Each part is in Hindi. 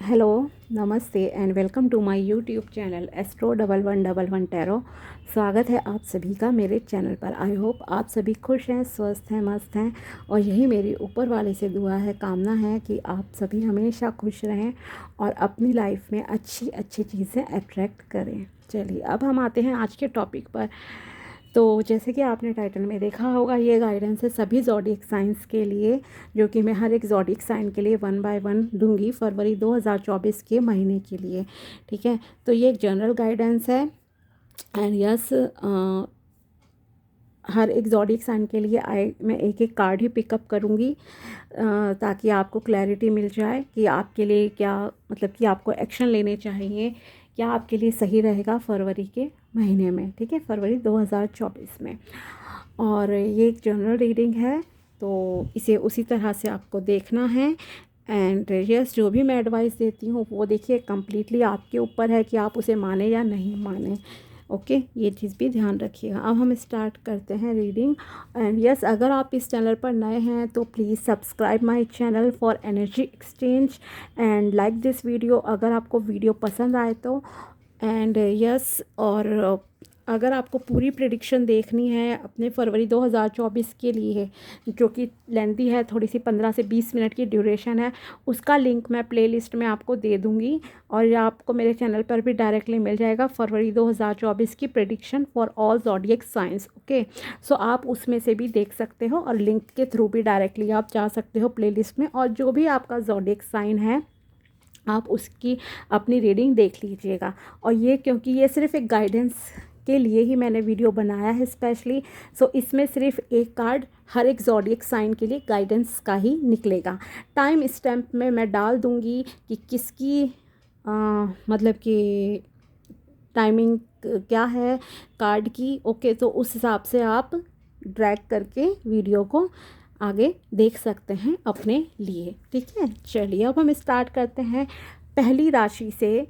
Hello, namaste and welcome to my YouTube channel astro 1111 tarot. स्वागत है आप सभी का मेरे चैनल पर। आई होप आप सभी खुश हैं, स्वस्थ हैं, मस्त हैं और यही मेरी ऊपर वाले से दुआ है, कामना है कि आप सभी हमेशा खुश रहें और अपनी लाइफ में अच्छी अच्छी चीज़ें अट्रैक्ट करें। चलिए अब हम आते हैं आज के टॉपिक पर। तो जैसे कि आपने टाइटल में देखा होगा, ये गाइडेंस है सभी ज़ोडिएक साइंस के लिए, जो कि मैं हर एक ज़ोडिएक साइन के लिए 1 बाय 1 दूंगी फरवरी 2024 के महीने के लिए। ठीक है, तो ये एक जनरल गाइडेंस है एंड यस, हर एक ज़ोडिएक साइन के लिए मैं एक एक कार्ड ही पिकअप करूँगी ताकि आपको क्लैरिटी मिल जाए कि आपके लिए क्या, मतलब कि आपको एक्शन लेने चाहिए, क्या आपके लिए सही रहेगा फरवरी के महीने में। ठीक है, फरवरी 2024 में। और ये एक जनरल रीडिंग है, तो इसे उसी तरह से आपको देखना है। एंड यस, जो भी मैं एडवाइस देती हूँ वो देखिए कम्प्लीटली आपके ऊपर है कि आप उसे माने या नहीं माने। ओके, ये चीज़ भी ध्यान रखिएगा। अब हम स्टार्ट करते हैं रीडिंग। एंड यस, अगर आप इस चैनल पर नए हैं तो please subscribe my channel for energy exchange and like this video अगर आपको वीडियो पसंद आए तो। एंड यस, और अगर आपको पूरी प्रेडिक्शन देखनी है अपने फरवरी 2024 के लिए, जो कि लेंथी है थोड़ी सी, 15 से 20 मिनट की ड्यूरेशन है, उसका लिंक मैं प्लेलिस्ट में आपको दे दूंगी और ये आपको मेरे चैनल पर भी डायरेक्टली मिल जाएगा। फरवरी 2024 की prediction for all zodiac signs. Okay, so आप उसमें से भी देख सकते हो और लिंक के थ्रू भी डायरेक्टली आप जा सकते हो प्लेलिस्ट में, और जो भी आपका ज़ोडिएक साइन है आप उसकी अपनी रीडिंग देख लीजिएगा। और ये, क्योंकि ये सिर्फ एक गाइडेंस के लिए ही मैंने वीडियो बनाया है स्पेशली, सो इसमें सिर्फ एक कार्ड हर एक ज़ोडिएक साइन के लिए गाइडेंस का ही निकलेगा। टाइम स्टैम्प में मैं डाल दूँगी कि किसकी मतलब कि टाइमिंग क्या है कार्ड की। ओके, तो उस हिसाब से आप ड्रैग करके वीडियो को आगे देख सकते हैं अपने लिए। ठीक है, चलिए अब हम स्टार्ट करते हैं पहली राशि से,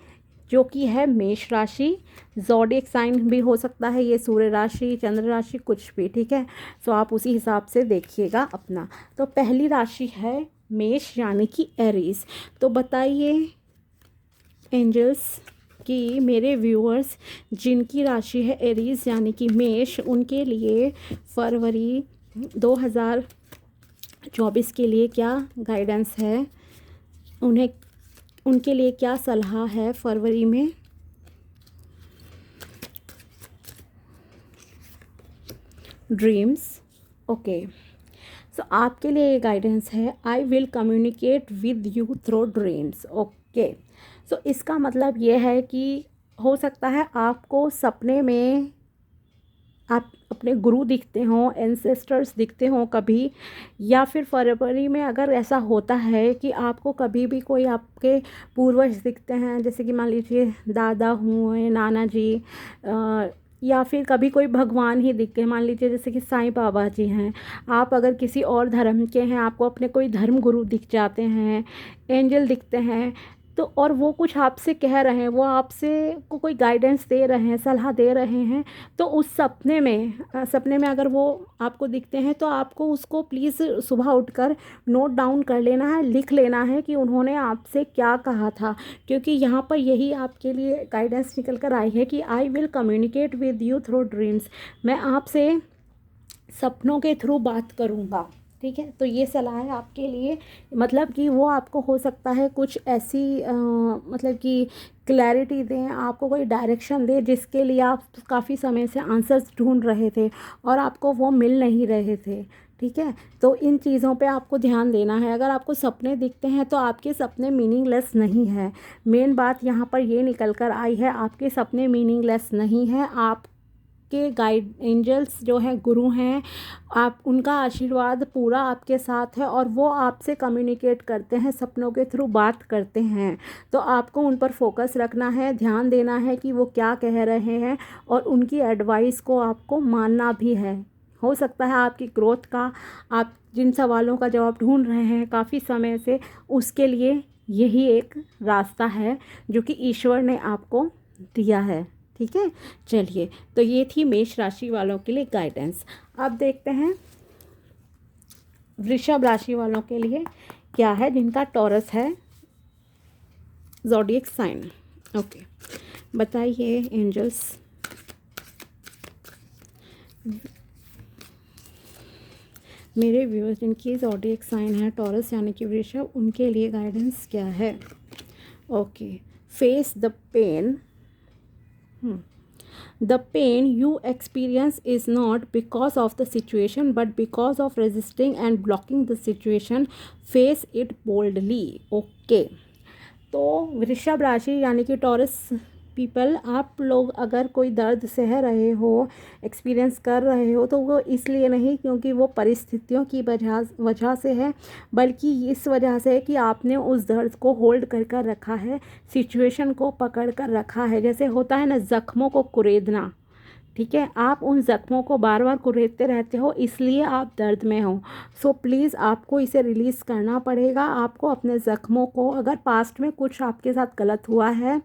जो कि है मेष राशि। ज़ोडिएक साइन भी हो सकता है ये, सूर्य राशि, चंद्र राशि, कुछ भी। ठीक है, सो आप उसी हिसाब से देखिएगा अपना। तो पहली राशि है मेष यानी कि एरीज। तो बताइए एंजल्स कि मेरे व्यूअर्स जिनकी राशि है एरीज यानी कि मेष, उनके लिए फरवरी 2024 के लिए क्या गाइडेंस है, उन्हें उनके लिए क्या सलाह है फरवरी में। ड्रीम्स। ओके, सो आपके लिए ये गाइडेंस है, I will communicate with you through dreams. Okay, so इसका मतलब ये है कि हो सकता है आपको सपने में आप अपने गुरु दिखते हों, एंसेस्टर्स दिखते हों कभी, या फिर फरवरी में अगर ऐसा होता है कि आपको कभी भी कोई आपके पूर्वज दिखते हैं, जैसे कि मान लीजिए दादा हुए, नाना जी, या फिर कभी कोई भगवान ही दिख गए, मान लीजिए जैसे कि साईं बाबा जी हैं। आप अगर किसी और धर्म के हैं, आपको अपने कोई धर्म गुरु दिख जाते हैं, एंजल दिखते हैं, तो और वो कुछ आपसे कह रहे हैं, वो आपसे को कोई गाइडेंस दे रहे हैं, सलाह दे रहे हैं, तो उस सपने में अगर वो आपको दिखते हैं तो आपको उसको प्लीज़ सुबह उठकर नोट डाउन कर लेना है, लिख लेना है कि उन्होंने आपसे क्या कहा था। क्योंकि यहाँ पर यही आपके लिए गाइडेंस निकल कर आई है कि आई will communicate with you through dreams, मैं आपसे सपनों के थ्रू बात करूँगा। ठीक है, तो ये सलाह है आपके लिए, मतलब कि वो आपको हो सकता है कुछ ऐसी मतलब कि क्लैरिटी दें, आपको कोई डायरेक्शन दें जिसके लिए आप काफ़ी समय से आंसर्स ढूंढ रहे थे और आपको वो मिल नहीं रहे थे। ठीक है, तो इन चीज़ों पे आपको ध्यान देना है। अगर आपको सपने दिखते हैं तो आपके सपने मीनिंगलेस नहीं है। मेन बात यहाँ पर ये निकल कर आई है, आपके सपने मीनिंगलेस नहीं है। आप के गाइड एंजल्स जो हैं, गुरु हैं, आप उनका आशीर्वाद पूरा आपके साथ है और वो आपसे कम्युनिकेट करते हैं, सपनों के थ्रू बात करते हैं। तो आपको उन पर फोकस रखना है, ध्यान देना है कि वो क्या कह रहे हैं और उनकी एडवाइस को आपको मानना भी है। हो सकता है आपकी ग्रोथ का, आप जिन सवालों का जवाब ढूंढ रहे हैं काफ़ी समय से, उसके लिए यही एक रास्ता है जो कि ईश्वर ने आपको दिया है। ठीक है, चलिए, तो ये थी मेष राशि वालों के लिए गाइडेंस। अब देखते हैं वृषभ राशि वालों के लिए क्या है, जिनका टॉरस है। Zodiac sign. ओके, बताइए एंजल्स, मेरे व्यूअर्स जिनकी ज़ोडिएक साइन है टॉरस यानी कि वृषभ, उनके लिए गाइडेंस क्या है? Okay, face the pain. The pain you experience is not because of the situation but because of resisting and blocking the situation. Face it boldly. Okay. तो वृषभ राशि यानी कि टॉरस पीपल, आप लोग अगर कोई दर्द सह रहे हो, एक्सपीरियंस कर रहे हो, तो वो इसलिए नहीं क्योंकि वो परिस्थितियों की वजह से है, बल्कि इस वजह से है कि आपने उस दर्द को होल्ड कर रखा है, सिचुएशन को पकड़ कर रखा है। जैसे होता है ना ज़ख्मों को कुरेदना, ठीक है, आप उन ज़ख्मों को बार बार कुरेदते रहते हो, इसलिए आप दर्द में हो। सो प्लीज़ आपको इसे रिलीज़ करना पड़ेगा। आपको अपने ज़ख्मों को, अगर पास्ट में कुछ आपके साथ गलत हुआ है,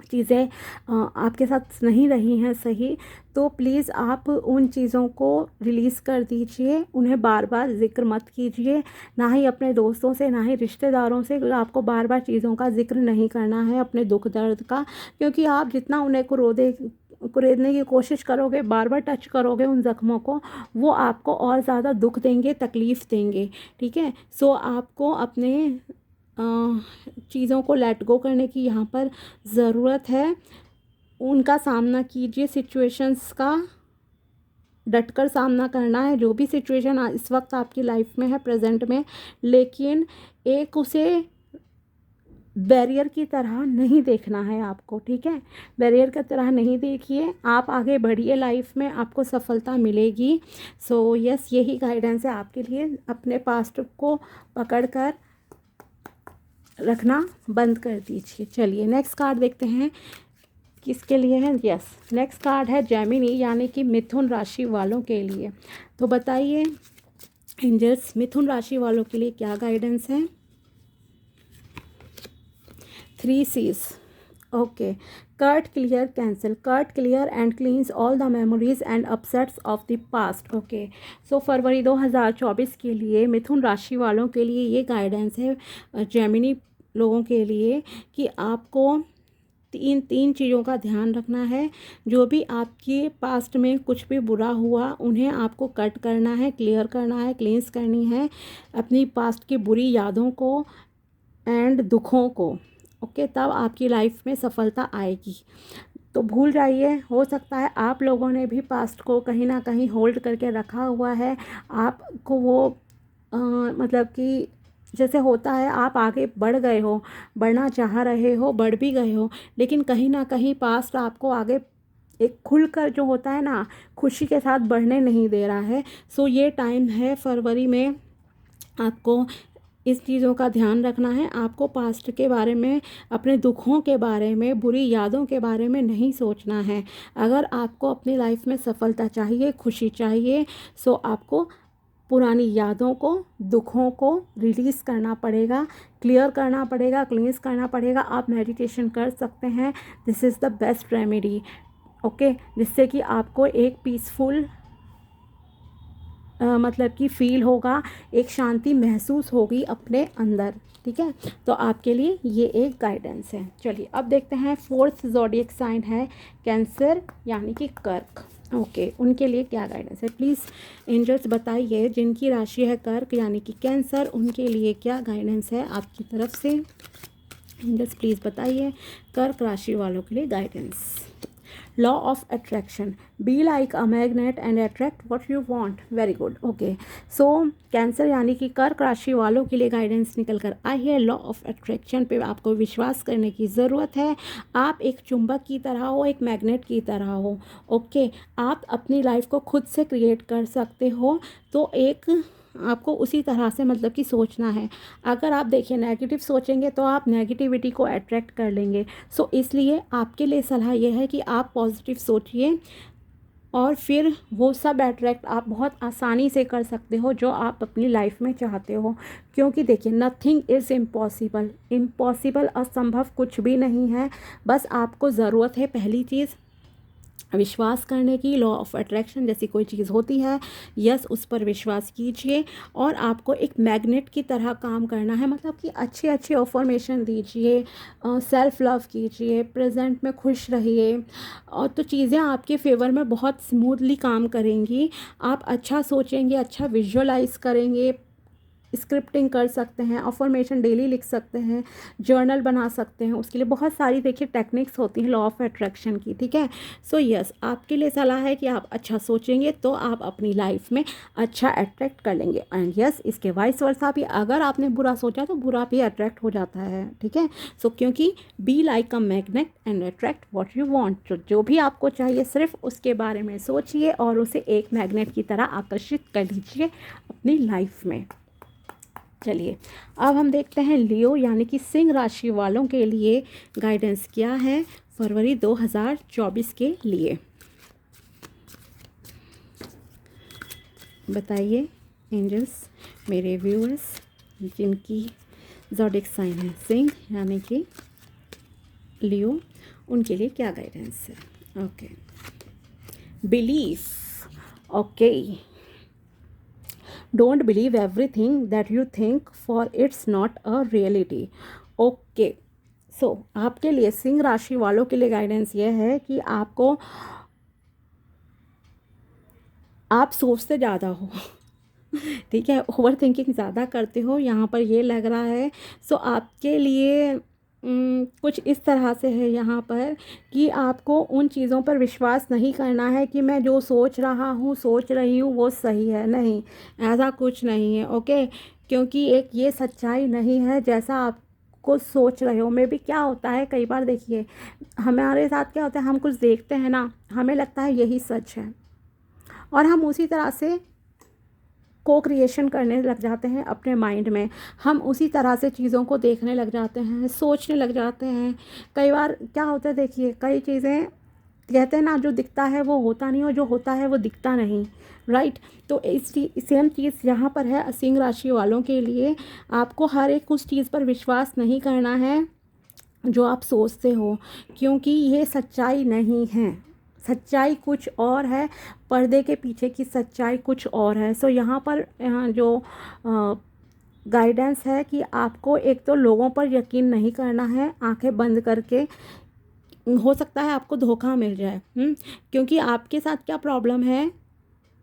चीज़ें आपके साथ नहीं रही हैं सही, तो प्लीज़ आप उन चीज़ों को रिलीज़ कर दीजिए, उन्हें बार बार ज़िक्र मत कीजिए, ना ही अपने दोस्तों से, ना ही रिश्तेदारों से। आपको बार बार चीज़ों का ज़िक्र नहीं करना है, अपने दुख दर्द का, क्योंकि आप जितना उन्हें कुरेदने की कोशिश करोगे, बार बार टच करोगे उन ज़ख्मों को, वो आपको और ज़्यादा दुख देंगे, तकलीफ़ देंगे। ठीक है, सो आपको अपने चीज़ों को लेट गो करने की यहाँ पर ज़रूरत है। उनका सामना कीजिए, सिचुएशंस का डटकर सामना करना है, जो भी सिचुएशन इस वक्त आपकी लाइफ में है प्रेजेंट में, लेकिन एक उसे बैरियर की तरह नहीं देखना है आपको। ठीक है, बैरियर की तरह नहीं देखिए, आप आगे बढ़िए, लाइफ में आपको सफलता मिलेगी। सो यस, यही गाइडेंस है आपके लिए। अपने पास्ट को पकड़कर रखना बंद कर दीजिए। चलिए नेक्स्ट कार्ड देखते हैं किसके लिए है। यस, नेक्स्ट कार्ड है जेमिनी यानी कि मिथुन राशि वालों के लिए। तो बताइए एंजल्स, मिथुन राशि वालों के लिए क्या गाइडेंस है? 3 C's. Okay. Cut, clear, cancel. Cut, clear and cleans all the memories and upsets of the past. Okay. So फरवरी 2024 के लिए मिथुन राशि वालों के लिए ये गाइडेंस है जेमिनी लोगों के लिए कि आपको तीन चीज़ों का ध्यान रखना है। जो भी आपके पास्ट में कुछ भी बुरा हुआ, उन्हें आपको कट करना है, क्लियर करना है, क्लींस करनी है अपनी पास्ट की बुरी यादों को एंड दुखों को। ओके, तब आपकी लाइफ में सफलता आएगी। तो भूल जाइए, हो सकता है आप लोगों ने भी पास्ट को कहीं ना कहीं होल्ड करके रखा हुआ है। आपको वो मतलब कि जैसे होता है, आप आगे बढ़ गए हो, बढ़ना चाह रहे हो, बढ़ भी गए हो, लेकिन कहीं ना कहीं पास्ट आपको आगे एक खुलकर जो होता है ना, खुशी के साथ बढ़ने नहीं दे रहा है। सो ये टाइम है फरवरी में, आपको इस चीज़ों का ध्यान रखना है। आपको पास्ट के बारे में, अपने दुखों के बारे में, बुरी यादों के बारे में नहीं सोचना है। अगर आपको अपनी लाइफ में सफलता चाहिए, खुशी चाहिए, सो आपको पुरानी यादों को, दुखों को रिलीज़ करना पड़ेगा, क्लियर करना पड़ेगा, क्लींस करना पड़ेगा। आप मेडिटेशन कर सकते हैं, this is the best remedy. Okay, जिससे कि आपको एक पीसफुल मतलब कि फील होगा, एक शांति महसूस होगी अपने अंदर। ठीक है, तो आपके लिए ये एक गाइडेंस है। चलिए अब देखते हैं 4th ज़ोडिएक साइन है कैंसर यानी कि कर्क। ओके, उनके लिए क्या गाइडेंस है? प्लीज़ एंजल्स बताइए, जिनकी राशि है कर्क यानी कि कैंसर, उनके लिए क्या गाइडेंस है आपकी तरफ से? एंजल्स प्लीज़ बताइए कर्क राशि वालों के लिए guidance. Law of attraction, B like a magnet and attract what you want. Very good. Okay, so cancer यानी कि कर्क राशि वालों के लिए गाइडेंस निकल कर आई है। लॉ ऑफ अट्रैक्शन पे आपको विश्वास करने की ज़रूरत है। आप एक चुंबक की तरह हो, एक मैग्नेट की तरह हो। ओके, आप अपनी लाइफ को खुद से क्रिएट कर सकते हो। तो एक आपको उसी तरह से मतलब कि सोचना है। अगर आप देखिए नेगेटिव सोचेंगे तो आप नेगेटिविटी को अट्रैक्ट कर लेंगे। सो इसलिए आपके लिए सलाह यह है कि आप पॉजिटिव सोचिए और फिर वो सब अट्रैक्ट आप बहुत आसानी से कर सकते हो जो आप अपनी लाइफ में चाहते हो। क्योंकि देखिए नथिंग इज़ इम्पॉसिबल, इम्पॉसिबल असंभव कुछ भी नहीं है। बस आपको ज़रूरत है पहली चीज़ विश्वास करने की, लॉ ऑफ अट्रैक्शन जैसी कोई चीज़ होती है, यस उस पर विश्वास कीजिए। और आपको एक मैग्नेट की तरह काम करना है, मतलब कि अच्छे अच्छे अफर्मेशन दीजिए, सेल्फ लव कीजिए, प्रेजेंट में खुश रहिए, और तो चीज़ें आपके फेवर में बहुत स्मूथली काम करेंगी। आप अच्छा सोचेंगे, अच्छा विजुअलाइज करेंगे, स्क्रिप्टिंग कर सकते हैं, अफर्मेशन डेली लिख सकते हैं, जर्नल बना सकते हैं। उसके लिए बहुत सारी देखिए टेक्निक्स होती हैं लॉ ऑफ अट्रैक्शन की, ठीक है। सो यस, आपके लिए सलाह है कि आप अच्छा सोचेंगे तो आप अपनी लाइफ में अच्छा अट्रैक्ट कर लेंगे। एंड यस, इसके वाइस वर्सा भी, अगर आपने बुरा सोचा तो बुरा भी अट्रैक्ट हो जाता है, ठीक है। सो क्योंकि B like a magnet and attract what you want, जो भी आपको चाहिए सिर्फ उसके बारे में सोचिए और उसे एक मैग्नेट की तरह आकर्षित कर लीजिए अपनी लाइफ में। चलिए अब हम देखते हैं लियो यानी कि सिंह राशि वालों के लिए गाइडेंस क्या है फरवरी 2024 के लिए। बताइए एंजल्स, मेरे व्यूअर्स जिनकी ज़ोडिक साइन है सिंह यानी कि लियो, उनके लिए क्या गाइडेंस है। Okay, belief, okay, don't believe everything that you think for it's not a reality. Okay, so आपके लिए सिंह राशि वालों के लिए गाइडेंस ये है कि आपको, आप सोचते ज़्यादा हो ठीक है, ओवर थिंकिंग ज़्यादा करते हो यहाँ पर ये लग रहा है। सो आपके लिए कुछ इस तरह से है यहाँ पर कि आपको उन चीज़ों पर विश्वास नहीं करना है कि मैं जो सोच रहा हूँ, सोच रही हूँ वो सही है, नहीं, ऐसा कुछ नहीं है। ओके, क्योंकि एक ये सच्चाई नहीं है जैसा आप को सोच रहे हो। मे भी क्या होता है कई बार, देखिए हमारे साथ क्या होता है, हम कुछ देखते हैं ना, हमें लगता है यही सच है और हम उसी तरह से को क्रिएशन करने लग जाते हैं अपने माइंड में। हम उसी तरह से चीज़ों को देखने लग जाते हैं, सोचने लग जाते हैं। कई बार क्या होता है, देखिए कई चीज़ें कहते हैं ना, जो दिखता है वो होता नहीं और जो होता है वो दिखता नहीं, राइट। तो इस सेम चीज़ यहाँ पर है सिंह राशि वालों के लिए। आपको हर एक उस चीज़ पर विश्वास नहीं करना है जो आप सोचते हो, क्योंकि ये सच्चाई नहीं है। सच्चाई कुछ और है, पर्दे के पीछे की सच्चाई कुछ और है। सो यहाँ पर जो गाइडेंस है कि आपको एक तो लोगों पर यकीन नहीं करना है आंखें बंद करके। हो सकता है आपको धोखा मिल जाए, क्योंकि आपके साथ क्या प्रॉब्लम है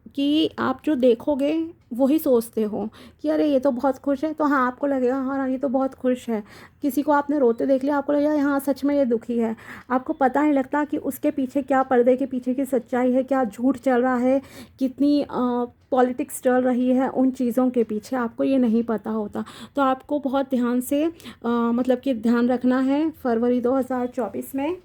कि आप जो देखोगे वही सोचते हो कि अरे ये तो बहुत खुश है, तो हाँ आपको लगेगा हाँ ये तो बहुत खुश है। किसी को आपने रोते देख लिया, आपको लगेगा हाँ सच में ये दुखी है। आपको पता नहीं लगता कि उसके पीछे क्या, पर्दे के पीछे की सच्चाई है, क्या झूठ चल रहा है, कितनी पॉलिटिक्स चल रही है उन चीज़ों के पीछे, आपको ये नहीं पता होता। तो आपको बहुत ध्यान से मतलब कि ध्यान रखना है फरवरी 2024 में।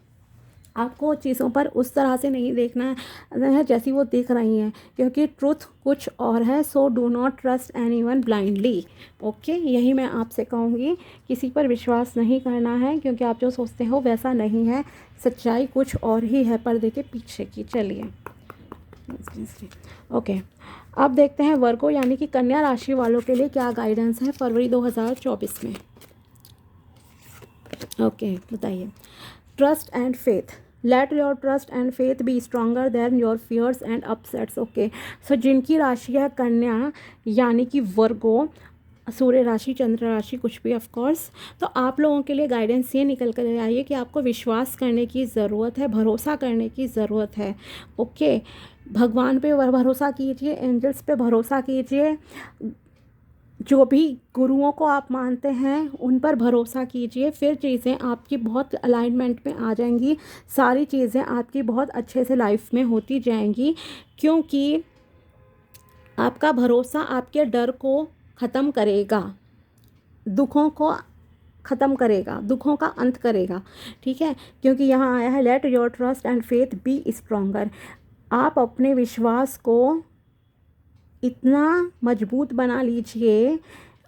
आपको चीज़ों पर उस तरह से नहीं देखना है जैसी वो दिख रही हैं, क्योंकि ट्रुथ कुछ और है। So do not trust anyone blindly. Okay, यही मैं आपसे कहूँगी, किसी पर विश्वास नहीं करना है, क्योंकि आप जो सोचते हो वैसा नहीं है, सच्चाई कुछ और ही है पर्दे के पीछे की। चलिए ओके, अब देखते हैं वर्गो यानी कि कन्या राशि वालों के लिए क्या गाइडेंस है फरवरी 2024 में। ओके, बताइए। Trust and faith, let your trust and faith be stronger than your fears and upsets. Okay, so जिनकी राशि है कन्या यानी कि वर्गो, सूर्य राशि, चंद्र राशि, कुछ भी ऑफ कोर्स, तो आप लोगों के लिए गाइडेंस ये निकल कर आइए कि आपको विश्वास करने की ज़रूरत है, भरोसा करने की ज़रूरत है। ओके, भगवान पे भरोसा कीजिए, एंजल्स पे भरोसा कीजिए, जो भी गुरुओं को आप मानते हैं उन पर भरोसा कीजिए, फिर चीज़ें आपकी बहुत अलाइनमेंट में आ जाएंगी, सारी चीज़ें आपकी बहुत अच्छे से लाइफ में होती जाएंगी, क्योंकि आपका भरोसा आपके डर को ख़त्म करेगा, दुखों को ख़त्म करेगा, दुखों का अंत करेगा, ठीक है। क्योंकि यहाँ आया है late your trust and faith be stronger. आप अपने विश्वास को इतना मजबूत बना लीजिए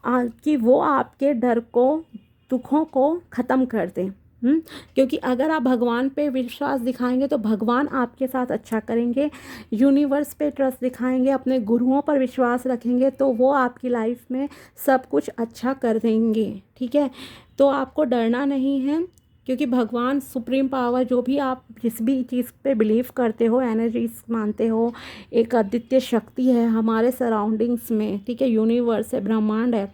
कि वो आपके डर को, दुखों को ख़त्म कर दें। क्योंकि अगर आप भगवान पे विश्वास दिखाएंगे तो भगवान आपके साथ अच्छा करेंगे। यूनिवर्स पे ट्रस्ट दिखाएंगे, अपने गुरुओं पर विश्वास रखेंगे तो वो आपकी लाइफ में सब कुछ अच्छा कर देंगे, ठीक है। तो आपको डरना नहीं है, क्योंकि भगवान सुप्रीम पावर, जो भी आप जिस भी चीज़ पे बिलीव करते हो, एनर्जीज मानते हो, एक अद्वितीय शक्ति है हमारे सराउंडिंग्स में, ठीक है, यूनिवर्स है, ब्रह्मांड है,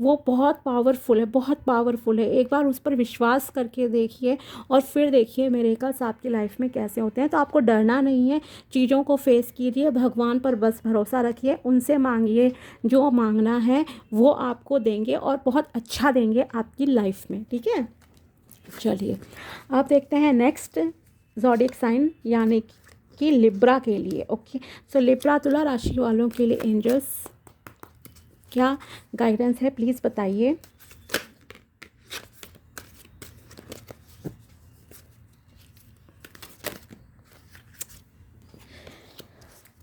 वो बहुत पावरफुल है, बहुत पावरफुल है। एक बार उस पर विश्वास करके देखिए और फिर देखिए मिरेकल्स आपकी लाइफ में कैसे होते हैं। तो आपको डरना नहीं है, चीज़ों को फेस कीजिए, भगवान पर बस भरोसा रखिए, उनसे मांगिए, जो मांगना है वो आपको देंगे और बहुत अच्छा देंगे आपकी लाइफ में, ठीक है। चलिए आप देखते हैं नेक्स्ट ज़ोडिएक साइन यानी कि लिब्रा के लिए। ओके, सो लिब्रा तुला राशि वालों के लिए एंजल्स क्या गाइडेंस है, प्लीज़ बताइए।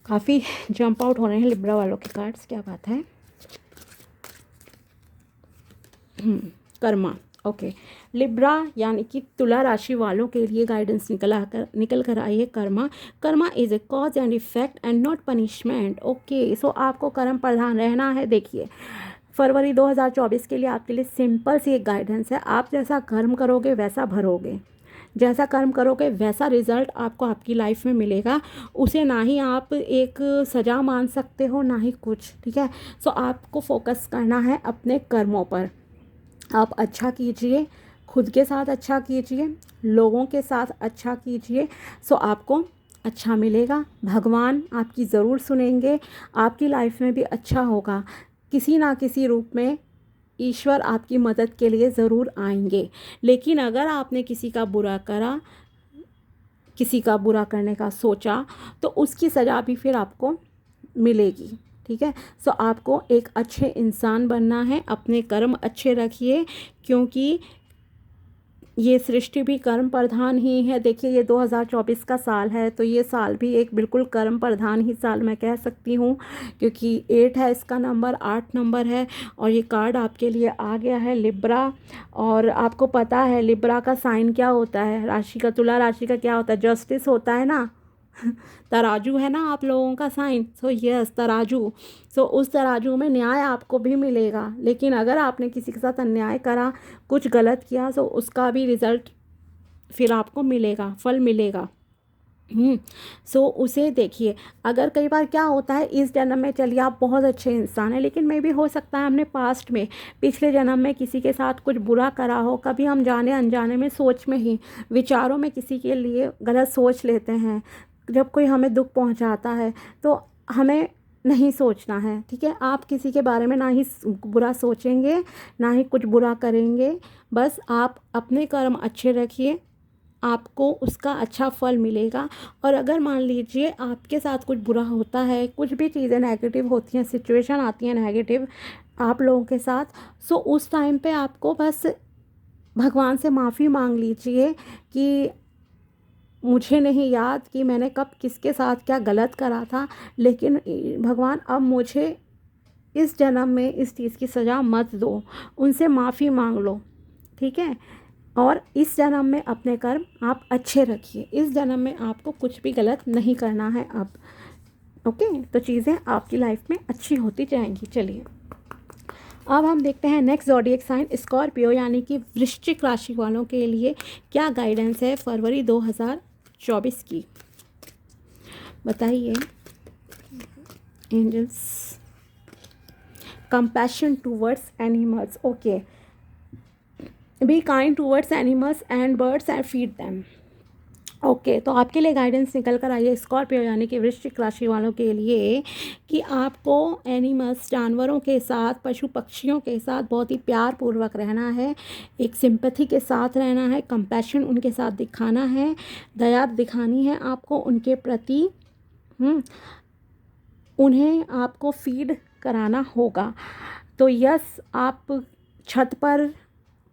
काफ़ी जंप आउट हो रहे हैं लिब्रा वालों के कार्ड्स, क्या बात है। कर्मा। ओके, लिब्रा यानी कि तुला राशि वालों के लिए गाइडेंस निकल कर आई है karma. Karma is a cause and effect and not punishment. Okay, so आपको कर्म प्रधान रहना है। देखिए फरवरी 2024 के लिए आपके लिए सिंपल सी एक गाइडेंस है, आप जैसा कर्म करोगे वैसा भरोगे, जैसा कर्म करोगे वैसा रिजल्ट आपको आपकी लाइफ में मिलेगा। उसे ना ही आप एक सज़ा मान सकते हो ना ही कुछ, ठीक है। सो आपको फोकस करना है अपने कर्मों पर। आप अच्छा कीजिए, खुद के साथ अच्छा कीजिए, लोगों के साथ अच्छा कीजिए, सो आपको अच्छा मिलेगा। भगवान आपकी ज़रूर सुनेंगे, आपकी लाइफ में भी अच्छा होगा। किसी ना किसी रूप में ईश्वर आपकी मदद के लिए ज़रूर आएंगे। लेकिन अगर आपने किसी का बुरा करा, किसी का बुरा करने का सोचा, तो उसकी सज़ा भी फिर आपको मिलेगी, ठीक है। सो आपको एक अच्छे इंसान बनना है, अपने कर्म अच्छे रखिए, क्योंकि ये सृष्टि भी कर्म प्रधान ही है। देखिए ये 2024 का साल है, तो ये साल भी एक बिल्कुल कर्म प्रधान ही साल मैं कह सकती हूँ, क्योंकि 8 है इसका नंबर, 8 नंबर है। और ये कार्ड आपके लिए आ गया है लिब्रा। और आपको पता है लिब्रा का साइन क्या होता है, राशि का, तुला राशि का क्या होता है, जस्टिस होता है ना। तराजू है ना आप लोगों का साइन, सो यस तराजू। सो उस तराजू में न्याय आपको भी मिलेगा। लेकिन अगर आपने किसी के साथ अन्याय करा, कुछ गलत किया, तो उसका भी रिज़ल्ट फिर आपको मिलेगा, फल मिलेगा। सो उसे देखिए। अगर कई बार क्या होता है, इस जन्म में चलिए आप बहुत अच्छे इंसान हैं, लेकिन मे भी हो सकता है हमने पास्ट में, पिछले जन्म में किसी के साथ कुछ बुरा करा हो। कभी हम जाने अनजाने में, सोच में ही, विचारों में किसी के लिए गलत सोच लेते हैं। जब कोई हमें दुख पहुंचाता है तो हमें नहीं सोचना है, ठीक है। आप किसी के बारे में ना ही बुरा सोचेंगे, ना ही कुछ बुरा करेंगे। बस आप अपने कर्म अच्छे रखिए, आपको उसका अच्छा फल मिलेगा। और अगर मान लीजिए आपके साथ कुछ बुरा होता है, कुछ भी चीज़ें नेगेटिव होती हैं, सिचुएशन आती हैं नेगेटिव आप लोगों के साथ, सो उस टाइम पे आपको बस भगवान से माफ़ी मांग लीजिए कि मुझे नहीं याद कि मैंने कब किसके साथ क्या गलत करा था, लेकिन भगवान अब मुझे इस जन्म में इस चीज़ की सज़ा मत दो। उनसे माफ़ी मांग लो, ठीक है। और इस जन्म में अपने कर्म आप अच्छे रखिए, इस जन्म में आपको कुछ भी गलत नहीं करना है अब, ओके। तो चीज़ें आपकी लाइफ में अच्छी होती जाएंगी। चलिए अब हम देखते हैं नेक्स्ट ज़ोडिएक साइन स्कॉर्पियो यानी कि वृश्चिक राशि वालों के लिए क्या गाइडेंस है फरवरी 2024 की, बताइए angels. Compassion towards animals. Okay, be kind towards animals and birds and feed them. Okay, तो आपके लिए गाइडेंस निकल कर आई है स्कॉर्पियो यानी कि वृश्चिक राशि वालों के लिए कि आपको एनिमल्स, जानवरों के साथ, पशु पक्षियों के साथ बहुत ही प्यार पूर्वक रहना है, एक सिंपैथी के साथ रहना है, कंपैशन उनके साथ दिखाना है, दया दिखानी है आपको उनके प्रति। उन्हें आपको फीड कराना होगा। तो यस, आप छत पर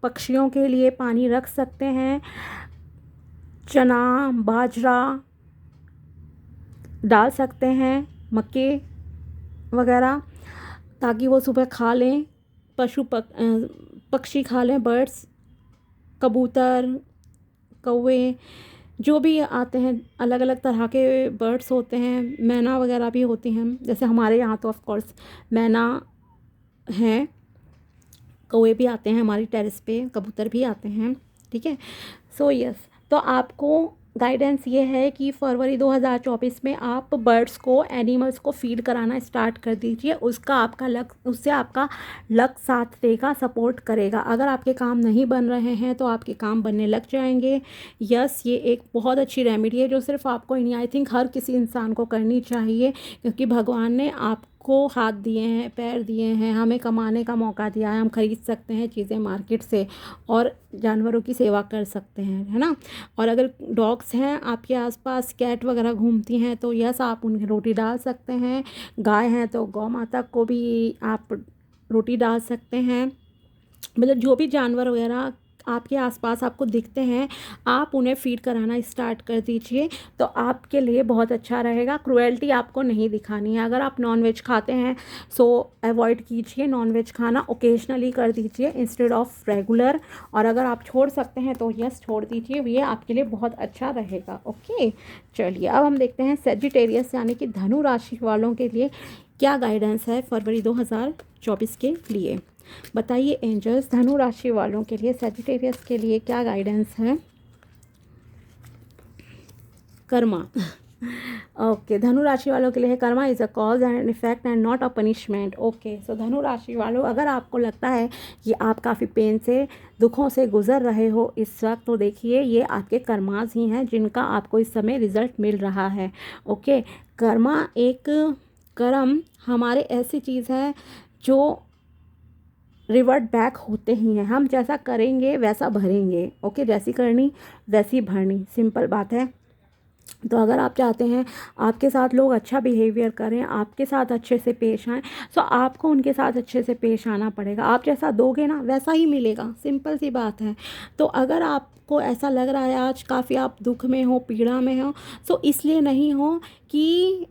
पक्षियों के लिए पानी रख सकते हैं, चना, बाजरा डाल सकते हैं, मक्के वगैरह, ताकि वो सुबह खा लें, पक्षी खा लें, बर्ड्स, कबूतर, कौवे, जो भी आते हैं, अलग अलग तरह के बर्ड्स होते हैं, मैना वगैरह भी होती हैं। जैसे हमारे यहाँ तो ऑफ कोर्स मैना हैं, कौवे भी आते हैं हमारी टेरेस पे, कबूतर भी आते हैं, ठीक है। सो यस, तो आपको गाइडेंस ये है कि फरवरी 2024 में आप बर्ड्स को, एनिमल्स को फीड कराना स्टार्ट कर दीजिए। उसका आपका लक, उससे आपका लक साथ देगा, सपोर्ट करेगा। अगर आपके काम नहीं बन रहे हैं तो आपके काम बनने लग जाएंगे। यस, ये एक बहुत अच्छी रेमेडी है जो सिर्फ आपको ही नहीं, आई थिंक हर किसी इंसान को करनी चाहिए, क्योंकि भगवान ने आपको हाथ दिए हैं, पैर दिए हैं, हमें कमाने का मौका दिया है, हम खरीद सकते हैं चीज़ें मार्केट से और जानवरों की सेवा कर सकते हैं, है ना। और अगर डॉग्स हैं आपके आसपास, कैट वगैरह घूमती हैं, तो यस आप उन्हें रोटी डाल सकते हैं। गाय हैं तो गौ माता को भी आप रोटी डाल सकते हैं। मतलब जो भी जानवर वगैरह आपके आसपास आपको दिखते हैं, आप उन्हें फीड कराना स्टार्ट कर दीजिए, तो आपके लिए बहुत अच्छा रहेगा। क्रुएल्टी आपको नहीं दिखानी है। अगर आप नॉनवेज खाते हैं सो अवॉइड कीजिए, नॉनवेज खाना ओकेजनली कर दीजिए इंस्टेड ऑफ रेगुलर। और अगर आप छोड़ सकते हैं तो यस छोड़ दीजिए, ये आपके लिए बहुत अच्छा रहेगा। ओके, चलिए अब हम देखते हैं सेजिटेरियस यानी कि धनु राशि वालों के लिए क्या गाइडेंस है फरवरी 2024 के लिए। बताइए एंजल्स, धनु राशि वालों के लिए, सेजिटेरियस के लिए क्या गाइडेंस है। कर्मा ओके, धनु राशि वालों के लिए है karma is a cause and effect and not a punishment. Okay, so धनु राशि वालों, अगर आपको लगता है कि आप काफ़ी पेन से, दुखों से गुजर रहे हो इस वक्त, तो देखिए ये आपके कर्मास ही हैं जिनका आपको इस समय रिजल्ट मिल रहा है। ओके, कर्मा एक, कर्म हमारे ऐसी चीज़ है जो रिवर्ट बैक होते ही हैं। हम जैसा करेंगे वैसा भरेंगे। ओके, जैसी करनी वैसी भरनी, सिंपल बात है। तो अगर आप चाहते हैं आपके साथ लोग अच्छा बिहेवियर करें, आपके साथ अच्छे से पेश आएँ, तो आपको उनके साथ अच्छे से पेश आना पड़ेगा। आप जैसा दोगे ना वैसा ही मिलेगा, सिंपल सी बात है। तो अगर आपको ऐसा लग रहा है आज काफ़ी आप दुख में हो, पीड़ा में हो, तो इसलिए नहीं हो कि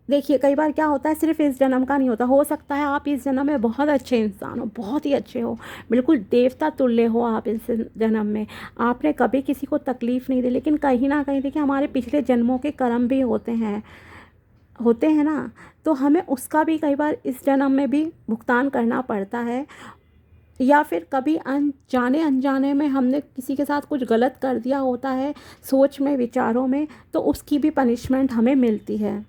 देखिए कई बार क्या होता है, सिर्फ इस जन्म का नहीं होता, हो सकता है आप इस जन्म में बहुत अच्छे इंसान हो, बहुत ही अच्छे हो, बिल्कुल देवता तुल्य हो आप इस जन्म में, आपने कभी किसी को तकलीफ़ नहीं दी, लेकिन कहीं ना कहीं देखिए हमारे पिछले जन्मों के कर्म भी होते हैं ना, तो हमें उसका भी कई बार इस जन्म में भी भुगतान करना पड़ता है। या फिर कभी अनजाने अनजाने में हमने किसी के साथ कुछ गलत कर दिया होता है, सोच में, विचारों में, तो उसकी भी पनिशमेंट हमें मिलती है,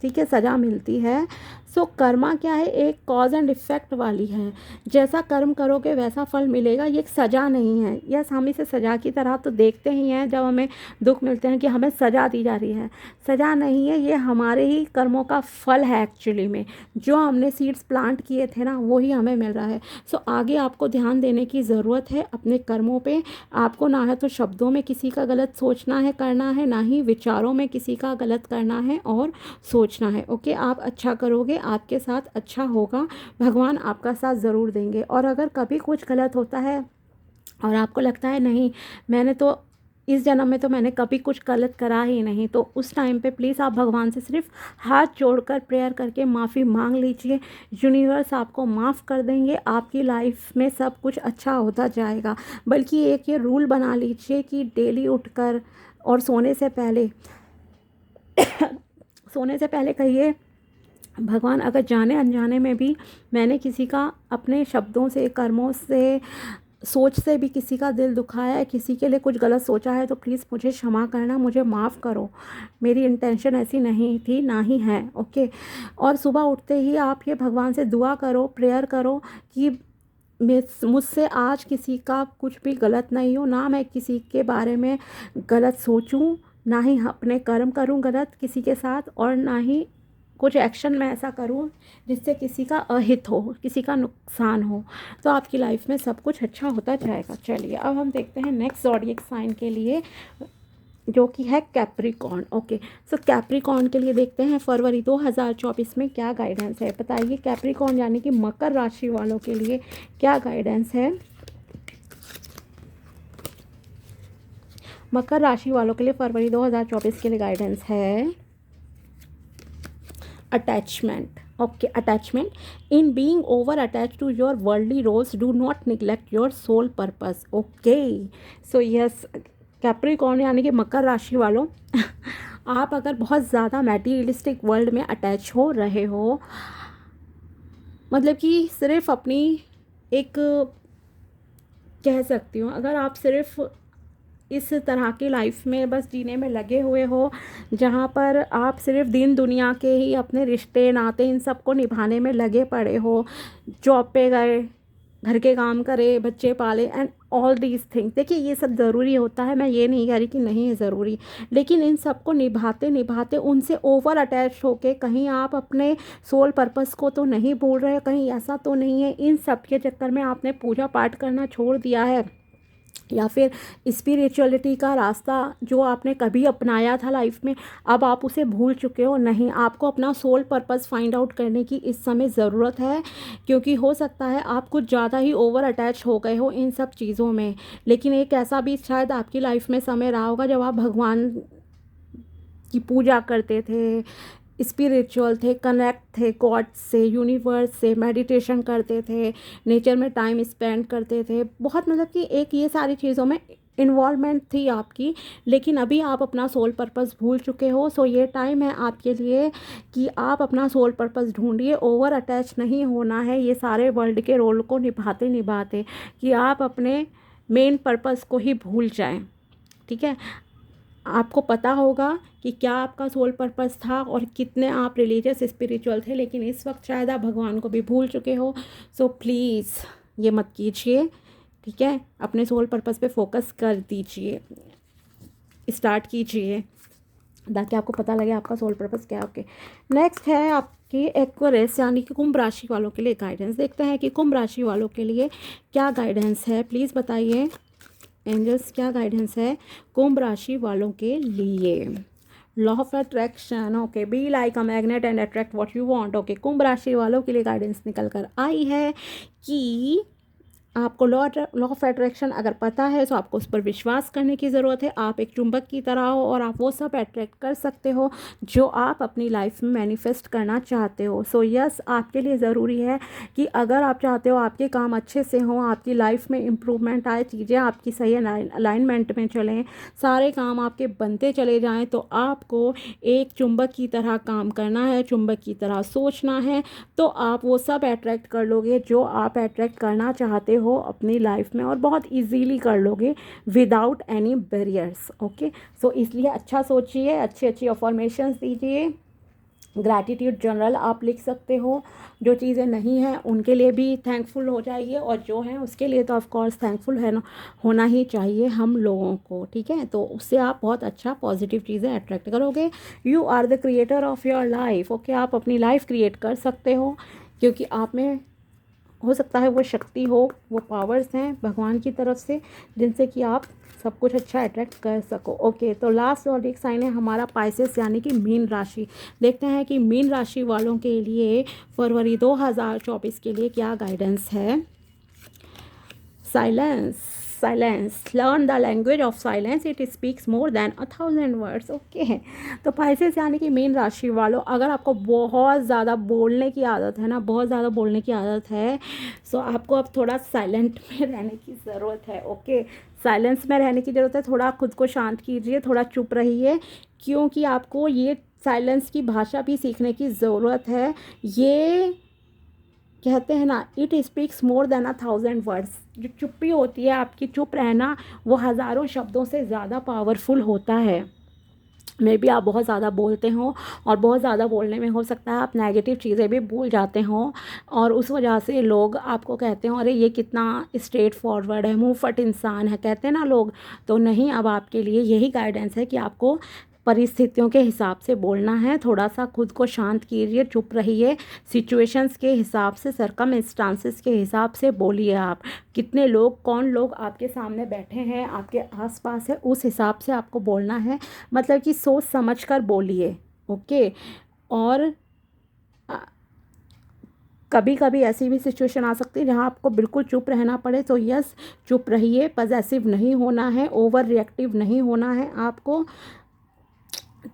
ठीक है, सज़ा मिलती है। सो कर्मा क्या है, एक कॉज एंड इफ़ेक्ट वाली है। जैसा कर्म करोगे वैसा फल मिलेगा, ये एक सज़ा नहीं है। यस, हम इसे सज़ा की तरह तो देखते ही हैं जब हमें दुख मिलते हैं कि हमें सज़ा दी जा रही है। सज़ा नहीं है, ये हमारे ही कर्मों का फल है एक्चुअली में। जो हमने सीड्स प्लांट किए थे ना वही हमें मिल रहा है। सो आगे आपको ध्यान देने की ज़रूरत है अपने कर्मों पे। आपको ना है तो शब्दों में किसी का गलत सोचना है, करना है, ना ही विचारों में किसी का गलत करना है और सोचना है। ओके, आप अच्छा करोगे, आपके साथ अच्छा होगा, भगवान आपका साथ ज़रूर देंगे। और अगर कभी कुछ गलत होता है और आपको लगता है नहीं मैंने तो इस जन्म में तो मैंने कभी कुछ गलत करा ही नहीं, तो उस टाइम पे प्लीज़ आप भगवान से सिर्फ हाथ जोड़कर प्रेयर करके माफ़ी मांग लीजिए। यूनिवर्स आपको माफ़ कर देंगे, आपकी लाइफ में सब कुछ अच्छा होता जाएगा। बल्कि एक ये रूल बना लीजिए कि डेली उठकर और सोने से पहले कहिए भगवान, अगर जाने अनजाने में भी मैंने किसी का अपने शब्दों से, कर्मों से, सोच से भी किसी का दिल दुखाया है, किसी के लिए कुछ गलत सोचा है, तो प्लीज़ मुझे क्षमा करना, मुझे माफ़ करो, मेरी इंटेंशन ऐसी नहीं थी, ना ही है। ओके, और सुबह उठते ही आप ये भगवान से दुआ करो, प्रेयर करो कि मुझसे आज किसी का कुछ भी गलत नहीं हो, ना मैं किसी के बारे में गलत सोचूं, ना ही अपने कर्म करूं गलत किसी के साथ, और ना ही कुछ एक्शन में ऐसा करूं जिससे किसी का अहित हो, किसी का नुकसान हो। तो आपकी लाइफ में सब कुछ अच्छा होता जाएगा। चलिए अब हम देखते हैं नेक्स्ट ज़ोडिएक साइन के लिए जो कि है कैप्रिकॉर्न। ओके, सो कैप्रिकॉर्न के लिए देखते हैं फरवरी 2024 में क्या गाइडेंस है। बताइए कैप्रिकॉर्न यानी कि मकर राशि वालों के लिए क्या गाइडेंस है। मकर राशि वालों के लिए फरवरी 2024 के लिए गाइडेंस है attachment. Okay, attachment, in being over attach to your worldly roles do not neglect your soul purpose. Okay, so yes Capricorn यानी कि मकर राशि वालों आप अगर बहुत ज़्यादा मैटीरियलिस्टिक वर्ल्ड में अटैच हो रहे हो, मतलब कि सिर्फ अपनी एक कह सकती हूँ। अगर आप सिर्फ इस तरह की लाइफ में बस जीने में लगे हुए हो, जहाँ पर आप सिर्फ दिन दुनिया के ही अपने रिश्ते नाते इन सब को निभाने में लगे पड़े हो, जॉब पे गए, घर के काम करे, बच्चे पाले एंड ऑल दीज थिंग्स। देखिए ये सब ज़रूरी होता है, मैं ये नहीं कह रही कि नहीं है ज़रूरी, लेकिन इन सब को निभाते निभाते उनसे ओवर अटैच होके कहीं आप अपने सोल पर्पस को तो नहीं भूल रहे, कहीं ऐसा तो नहीं है इन सब के चक्कर में आपने पूजा पाठ करना छोड़ दिया है, या फिर स्पिरिचुअलिटी का रास्ता जो आपने कभी अपनाया था लाइफ में अब आप उसे भूल चुके हो। नहीं, आपको अपना सोल पर्पस फाइंड आउट करने की इस समय ज़रूरत है, क्योंकि हो सकता है आप कुछ ज़्यादा ही ओवर अटैच हो गए हो इन सब चीज़ों में। लेकिन एक ऐसा भी शायद आपकी लाइफ में समय रहा होगा जब आप भगवान की पूजा करते थे, स्पिरिचुअल थे, कनेक्ट थे गॉड से, यूनिवर्स से, मेडिटेशन करते थे, नेचर में टाइम स्पेंड करते थे, बहुत मतलब कि एक ये सारी चीज़ों में इन्वॉल्वमेंट थी आपकी। लेकिन अभी आप अपना सोल पर्पस भूल चुके हो। सो ये टाइम है आपके लिए कि आप अपना सोल पर्पस ढूंढिए। ओवर अटैच नहीं होना है ये सारे वर्ल्ड के रोल को निभाते निभाते, कि आप अपने मेन पर्पस को ही भूल जाएं। ठीक है, आपको पता होगा कि क्या आपका सोल पर्पस था और कितने आप रिलीजियस स्पिरिचुअल थे, लेकिन इस वक्त शायद आप भगवान को भी भूल चुके हो। सो प्लीज़ ये मत कीजिए। ठीक है, अपने सोल पर्पस पे फोकस कर दीजिए, स्टार्ट कीजिए, ताकि आपको पता लगे आपका सोल पर्पस क्या है। ओके, नेक्स्ट है आपकी एक्वेरियस यानी कि कुंभ राशि वालों के लिए गाइडेंस। देखते हैं कि कुंभ राशि वालों के लिए क्या गाइडेंस है, प्लीज़ बताइए एंजल्स, क्या गाइडेंस है कुंभ राशि वालों के लिए। Law of attraction, okay, be like a magnet and attract what you want. Okay, कुंभ राशि वालों के लिए गाइडेंस निकल कर आई है कि आपको लॉ ऑफ अट्रैक्शन अगर पता है तो आपको उस पर विश्वास करने की ज़रूरत है। आप एक चुंबक की तरह हो और आप वो सब अट्रैक्ट कर सकते हो जो आप अपनी लाइफ में मैनिफेस्ट करना चाहते हो। सो यस, आपके लिए ज़रूरी है कि अगर आप चाहते हो आपके काम अच्छे से हों, आपकी लाइफ में इम्प्रूवमेंट आए, चीज़ें आपकी सही अलाइनमेंट में चलें, सारे काम आपके बनते चले जाएँ, तो आपको एक चुंबक की तरह काम करना है, चुंबक की तरह सोचना है, तो आप वो सब अट्रैक्ट कर लोगे जो आप अट्रैक्ट करना चाहते हो अपनी लाइफ में, और बहुत इजीली कर लोगे विदाउट एनी बैरियर्स। ओके, सो इसलिए अच्छा सोचिए, अच्छी अच्छी अफर्मेशंस दीजिए, ग्रैटिट्यूड जर्नल आप लिख सकते हो। जो चीज़ें नहीं हैं उनके लिए भी थैंकफुल हो जाइए, और जो हैं उसके लिए तो ऑफ कोर्स थैंकफुल है ना, होना ही चाहिए हम लोगों को। ठीक है, तो उससे आप बहुत अच्छा पॉजिटिव चीज़ें अट्रैक्ट करोगे। You are the creator of your life. Okay, आप अपनी लाइफ क्रिएट कर सकते हो, क्योंकि आप में हो सकता है वो शक्ति हो, वो पावर्स हैं भगवान की तरफ से, जिनसे कि आप सब कुछ अच्छा अट्रैक्ट कर सको। ओके, तो लास्ट और एक साइन है हमारा पाइसेस यानी कि मीन राशि। देखते हैं कि मीन राशि वालों के लिए फरवरी 2024 के लिए क्या गाइडेंस है। Silence, silence, learn the language of silence, it speaks more than 1000 words. Okay, तो पाइसेस यानी कि मीन राशि वालों, अगर आपको बहुत ज़्यादा बोलने की आदत है ना, बहुत ज़्यादा बोलने की आदत है, सो आपको अब थोड़ा साइलेंट में रहने की ज़रूरत है। ओके, साइलेंस में रहने की ज़रूरत है, थोड़ा खुद को शांत कीजिए, थोड़ा चुप रहिए, क्योंकि आपको ये साइलेंस की भाषा भी सीखने की ज़रूरत है। ये कहते हैं ना, it speaks more than 1000 words. जो चुप्पी होती है आपकी, चुप रहना, वो हज़ारों शब्दों से ज़्यादा पावरफुल होता है। मे बी आप बहुत ज़्यादा बोलते हो, और बहुत ज़्यादा बोलने में हो सकता है आप नेगेटिव चीज़ें भी भूल जाते हो, और उस वजह से लोग आपको कहते हो अरे ये कितना स्ट्रेट फॉरवर्ड है, मुंह फट इंसान है, कहते हैं ना लोग। तो नहीं, अब आपके लिए यही गाइडेंस है कि आपको परिस्थितियों के हिसाब से बोलना है। थोड़ा सा खुद को शांत कीजिए, चुप रहिए, सिचुएशंस के हिसाब से, सरकमस्टांसेस के हिसाब से बोलिए। आप कितने लोग, कौन लोग आपके सामने बैठे हैं, आपके आसपास है, उस हिसाब से आपको बोलना है। मतलब कि सोच समझ कर बोलिए। ओके, और कभी कभी ऐसी भी सिचुएशन आ सकती है जहाँ आपको बिल्कुल चुप रहना पड़े, तो यस, चुप रहिए, पॉसेसिव नहीं होना है, ओवर रिएक्टिव नहीं होना है आपको,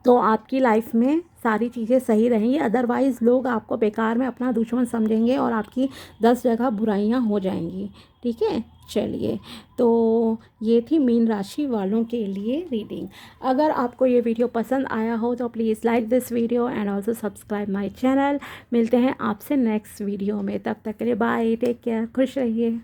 तो आपकी लाइफ में सारी चीज़ें सही रहेंगी। अदरवाइज़ लोग आपको बेकार में अपना दुश्मन समझेंगे और आपकी 10 जगह बुराइयां हो जाएंगी। ठीक है, चलिए, तो ये थी मीन राशि वालों के लिए रीडिंग। अगर आपको ये वीडियो पसंद आया हो तो please like this video and also subscribe my channel. मिलते हैं आपसे नेक्स्ट वीडियो में, तब तक के लिए बाय, टेक केयर, खुश रहिए।